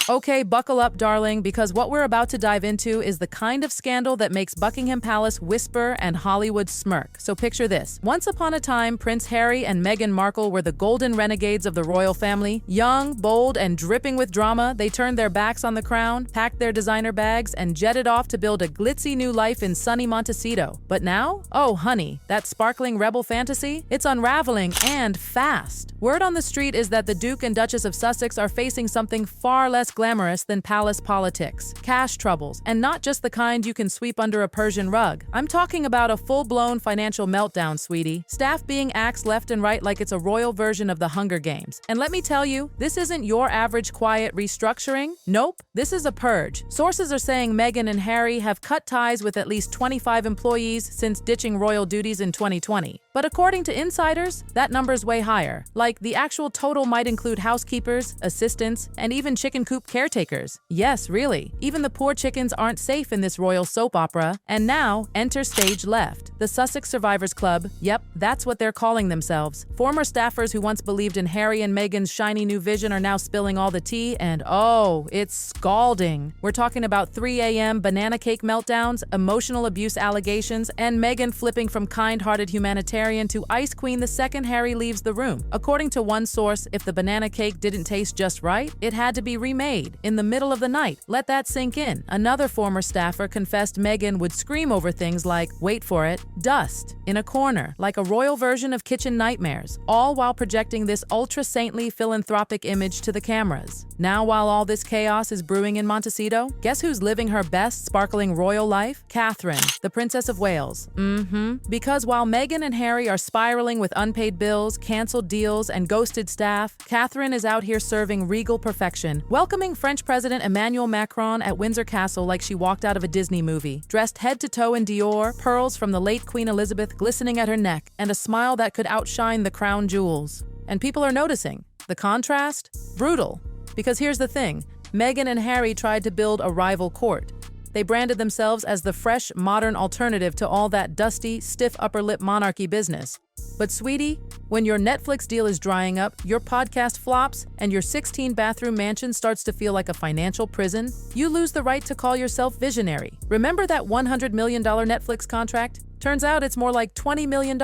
Okay, buckle up, darling, because what we're about to dive into is the kind of scandal that makes Buckingham Palace whisper and Hollywood smirk. So picture this. Once upon a time, Prince Harry and Meghan Markle were the golden renegades of the royal family. Young, bold, and dripping with drama, they turned their backs on the crown, packed their designer bags, and jetted off to build a glitzy new life in sunny Montecito. But now? Oh, honey, that sparkling rebel fantasy? It's unraveling and fast. Word on the street is that the Duke and Duchess of Sussex are facing something far less glamorous than palace politics, cash troubles, and not just the kind you can sweep under a Persian rug. I'm talking about a full-blown financial meltdown, sweetie. Staff being axed left and right like it's a royal version of the Hunger Games. And let me tell you, this isn't your average quiet restructuring. Nope, this is a purge. Sources are saying Meghan and Harry have cut ties with at least 25 employees since ditching royal duties in 2020. But according to insiders, that number's way higher. Like, the actual total might include housekeepers, assistants, and even chicken coop caretakers. Yes, really. Even the poor chickens aren't safe in this royal soap opera. And now, enter stage left. The Sussex Survivors Club. Yep, that's what they're calling themselves. Former staffers who once believed in Harry and Meghan's shiny new vision are now spilling all the tea, and oh, it's scalding. We're talking about 3 a.m. banana cake meltdowns, emotional abuse allegations, and Meghan flipping from kind-hearted humanitarian to ice queen the second Harry leaves the room. According to one source, if the banana cake didn't taste just right, it had to be remade in the middle of the night. Let that sink in. Another former staffer confessed Meghan would scream over things like, wait for it, dust, in a corner, like a royal version of Kitchen Nightmares, all while projecting this ultra-saintly philanthropic image to the cameras. Now, while all this chaos is brewing in Montecito, guess who's living her best sparkling royal life? Catherine, the Princess of Wales. Because while Meghan and Harry are spiraling with unpaid bills, canceled deals, and ghosted staff, Catherine is out here serving regal perfection, welcoming French President Emmanuel Macron at Windsor Castle like she walked out of a Disney movie, dressed head to toe in Dior, pearls from the late Queen Elizabeth glistening at her neck, and a smile that could outshine the crown jewels. And people are noticing. The contrast? Brutal. Because here's the thing, Meghan and Harry tried to build a rival court. They branded themselves as the fresh, modern alternative to all that dusty, stiff upper lip monarchy business. But sweetie, when your Netflix deal is drying up, your podcast flops, and your 16-bathroom mansion starts to feel like a financial prison, you lose the right to call yourself visionary. Remember that $100 million Netflix contract? Turns out it's more like $20 million.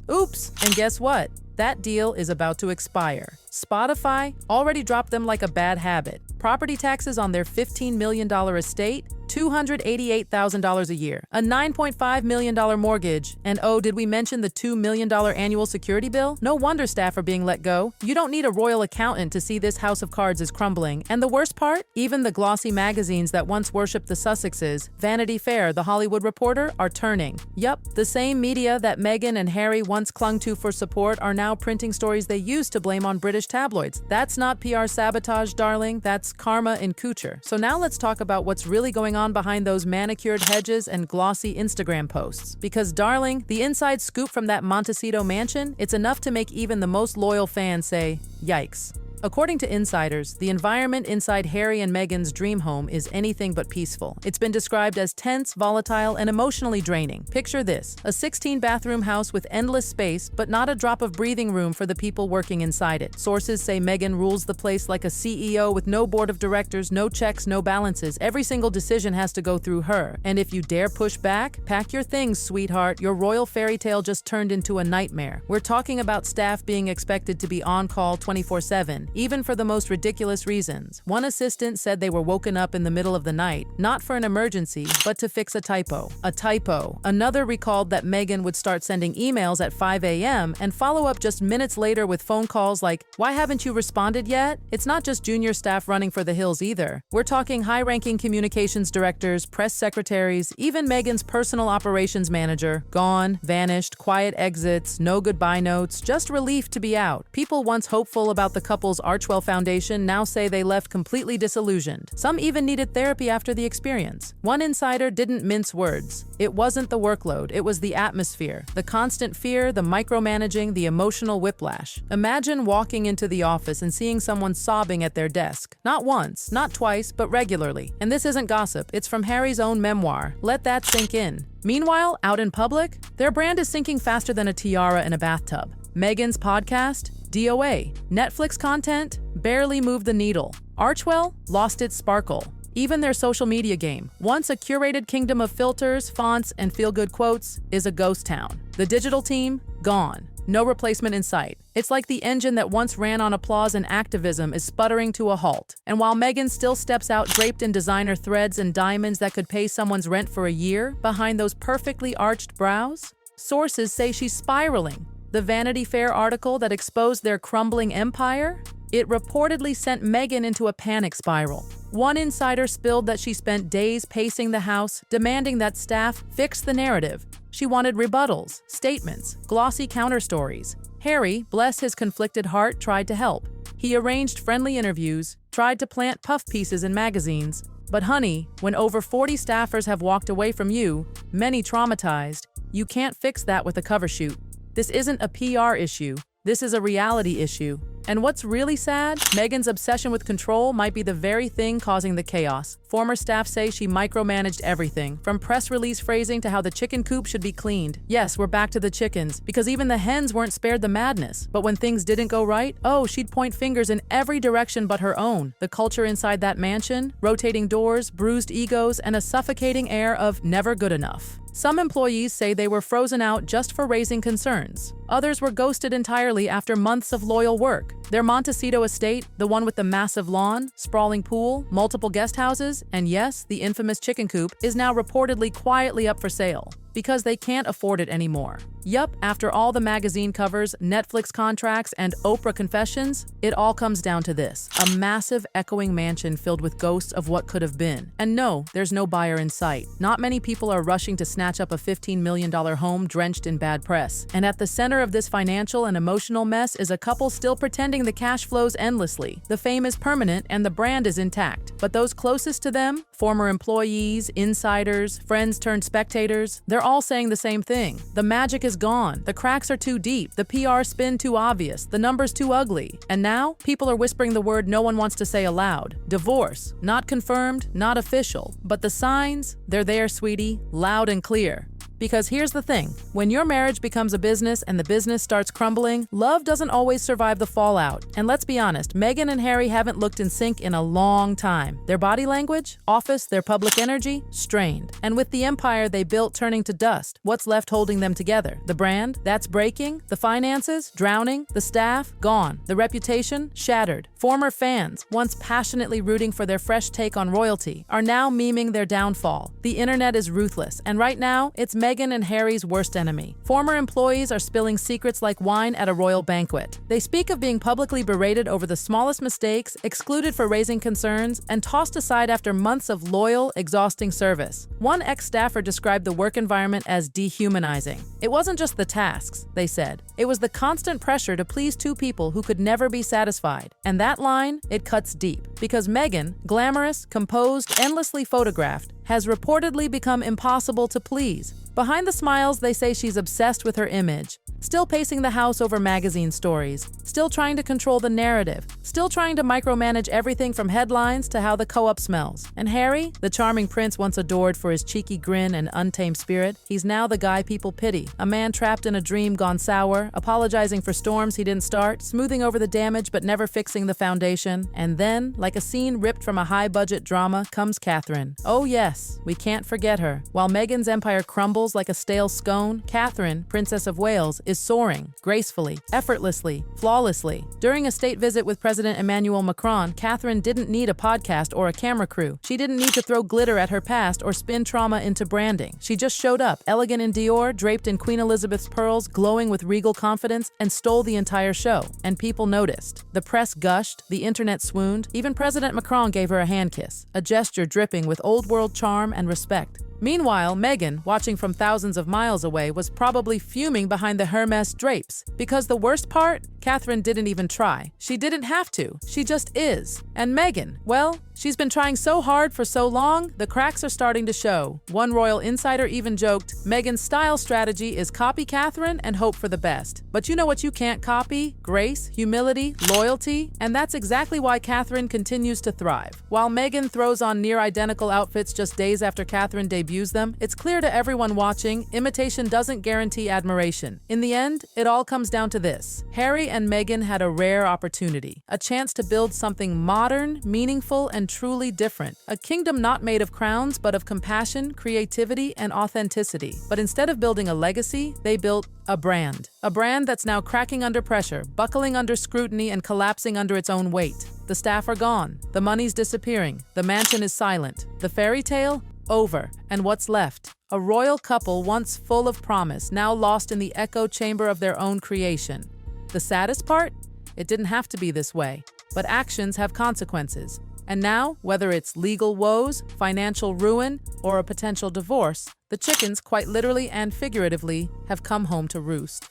Oops, and guess what? That deal is about to expire. Spotify already dropped them like a bad habit. Property taxes on their $15 million estate, $288,000 a year, a $9.5 million mortgage, and oh, did we mention the $2 million annual security bill? No wonder staff are being let go. You don't need a royal accountant to see this house of cards is crumbling. And the worst part? Even the glossy magazines that once worshipped the Sussexes, Vanity Fair, The Hollywood Reporter, are turning. Yup, the same media that Meghan and Harry once clung to for support are now printing stories they used to blame on British tabloids. That's not PR sabotage, darling. That's karma in couture. So now let's talk about what's really going on behind those manicured hedges and glossy Instagram posts. Because darling, the inside scoop from that Montecito mansion, it's enough to make even the most loyal fans say, yikes. According to insiders, the environment inside Harry and Meghan's dream home is anything but peaceful. It's been described as tense, volatile, and emotionally draining. Picture this, a 16-bathroom house with endless space, but not a drop of breathing room for the people working inside it. Sources say Meghan rules the place like a CEO with no board of directors, no checks, no balances. Every single decision has to go through her. And if you dare push back, pack your things, sweetheart. Your royal fairy tale just turned into a nightmare. We're talking about staff being expected to be on call 24/7. Even for the most ridiculous reasons. One assistant said they were woken up in the middle of the night, not for an emergency, but to fix a typo. A typo. Another recalled that Meghan would start sending emails at 5 a.m. and follow up just minutes later with phone calls like, why haven't you responded yet? It's not just junior staff running for the hills either. We're talking high-ranking communications directors, press secretaries, even Meghan's personal operations manager. Gone, vanished, quiet exits, no goodbye notes, just relief to be out. People once hopeful about the couple's Archwell Foundation now say they left completely disillusioned. Some even needed therapy after the experience. One insider didn't mince words. It wasn't the workload, it was the atmosphere. The constant fear, the micromanaging, the emotional whiplash. Imagine walking into the office and seeing someone sobbing at their desk. Not once, not twice, but regularly. And this isn't gossip, it's from Harry's own memoir. Let that sink in. Meanwhile, out in public, their brand is sinking faster than a tiara in a bathtub. Meghan's podcast? DOA. Netflix content? Barely moved the needle. Archewell lost its sparkle. Even their social media game, once a curated kingdom of filters, fonts, and feel-good quotes, is a ghost town. The digital team, gone. No replacement in sight. It's like the engine that once ran on applause and activism is sputtering to a halt. And while Meghan still steps out draped in designer threads and diamonds that could pay someone's rent for a year behind those perfectly arched brows, sources say she's spiraling. The Vanity Fair article that exposed their crumbling empire? It reportedly sent Meghan into a panic spiral. One insider spilled that she spent days pacing the house, demanding that staff fix the narrative. She wanted rebuttals, statements, glossy counterstories. Harry, bless his conflicted heart, tried to help. He arranged friendly interviews, tried to plant puff pieces in magazines. But honey, when over 40 staffers have walked away from you, many traumatized, you can't fix that with a cover shoot. This isn't a PR issue. This is a reality issue. And what's really sad? Meghan's obsession with control might be the very thing causing the chaos. Former staff say she micromanaged everything, from press release phrasing to how the chicken coop should be cleaned. Yes, we're back to the chickens, because even the hens weren't spared the madness. But when things didn't go right, oh, she'd point fingers in every direction but her own. The culture inside that mansion, rotating doors, bruised egos, and a suffocating air of never good enough. Some employees say they were frozen out just for raising concerns. Others were ghosted entirely after months of loyal work. Their Montecito estate, the one with the massive lawn, sprawling pool, multiple guest houses, and yes, the infamous chicken coop, is now reportedly quietly up for sale because they can't afford it anymore. Yup, after all the magazine covers, Netflix contracts, and Oprah confessions, it all comes down to this: a massive, echoing mansion filled with ghosts of what could have been. And no, there's no buyer in sight. Not many people are rushing to snatch up a $15 million home drenched in bad press. And at the center of this financial and emotional mess is a couple still pretending the cash flows endlessly. The fame is permanent and the brand is intact. But those closest to them, former employees, insiders, friends turned spectators, they're all saying the same thing. The magic is gone. The cracks are too deep. The PR spin too obvious. The numbers too ugly. And now, people are whispering the word no one wants to say aloud. Divorce. Not confirmed, not official. But the signs, they're there, sweetie, loud and clear. Because here's the thing, when your marriage becomes a business and the business starts crumbling, love doesn't always survive the fallout. And let's be honest, Meghan and Harry haven't looked in sync in a long time. Their body language, office, their public energy, strained. And with the empire they built turning to dust, what's left holding them together? The brand? That's breaking. The finances? Drowning. The staff? Gone. The reputation? Shattered. Former fans, once passionately rooting for their fresh take on royalty, are now memeing their downfall. The internet is ruthless, and right now, it's Meghan and Harry's worst enemy. Former employees are spilling secrets like wine at a royal banquet. They speak of being publicly berated over the smallest mistakes, excluded for raising concerns, and tossed aside after months of loyal, exhausting service. One ex-staffer described the work environment as dehumanizing. It wasn't just the tasks, they said. It was the constant pressure to please two people who could never be satisfied. And that line, it cuts deep. Because Meghan, glamorous, composed, endlessly photographed, has reportedly become impossible to please. Behind the smiles, they say she's obsessed with her image, still pacing the house over magazine stories, still trying to control the narrative, still trying to micromanage everything from headlines to how the co-op smells. And Harry, the charming prince once adored for his cheeky grin and untamed spirit, he's now the guy people pity, a man trapped in a dream gone sour, apologizing for storms he didn't start, smoothing over the damage but never fixing the foundation. And then, like a scene ripped from a high-budget drama, comes Catherine. Oh yes, we can't forget her. While Meghan's empire crumbles like a stale scone, Catherine, Princess of Wales, is soaring, gracefully, effortlessly, flawlessly. During a state visit with President Emmanuel Macron, Catherine didn't need a podcast or a camera crew. She didn't need to throw glitter at her past or spin trauma into branding. She just showed up, elegant in Dior, draped in Queen Elizabeth's pearls, glowing with regal confidence, and stole the entire show. And people noticed. The press gushed, the internet swooned, even President Macron gave her a hand kiss, a gesture dripping with old-world charm and respect. Meanwhile, Meghan, watching from thousands of miles away, was probably fuming behind the Hermes drapes. Because the worst part? Catherine didn't even try. She didn't have to. She just is. And Meghan, well, she's been trying so hard for so long, the cracks are starting to show. One royal insider even joked, Meghan's style strategy is copy Catherine and hope for the best. But you know what you can't copy? Grace, humility, loyalty. And that's exactly why Catherine continues to thrive. While Meghan throws on near-identical outfits just days after Catherine debuted, abuse them, it's clear to everyone watching, imitation doesn't guarantee admiration. In the end, it all comes down to this. Harry and Meghan had a rare opportunity, a chance to build something modern, meaningful, and truly different. A kingdom not made of crowns, but of compassion, creativity, and authenticity. But instead of building a legacy, they built a brand. A brand that's now cracking under pressure, buckling under scrutiny, and collapsing under its own weight. The staff are gone. The money's disappearing. The mansion is silent. The fairy tale? Over. And what's left? A royal couple once full of promise, now lost in the echo chamber of their own creation. The saddest part? It didn't have to be this way. But actions have consequences. And now, whether it's legal woes, financial ruin, or a potential divorce, the chickens, quite literally and figuratively, have come home to roost.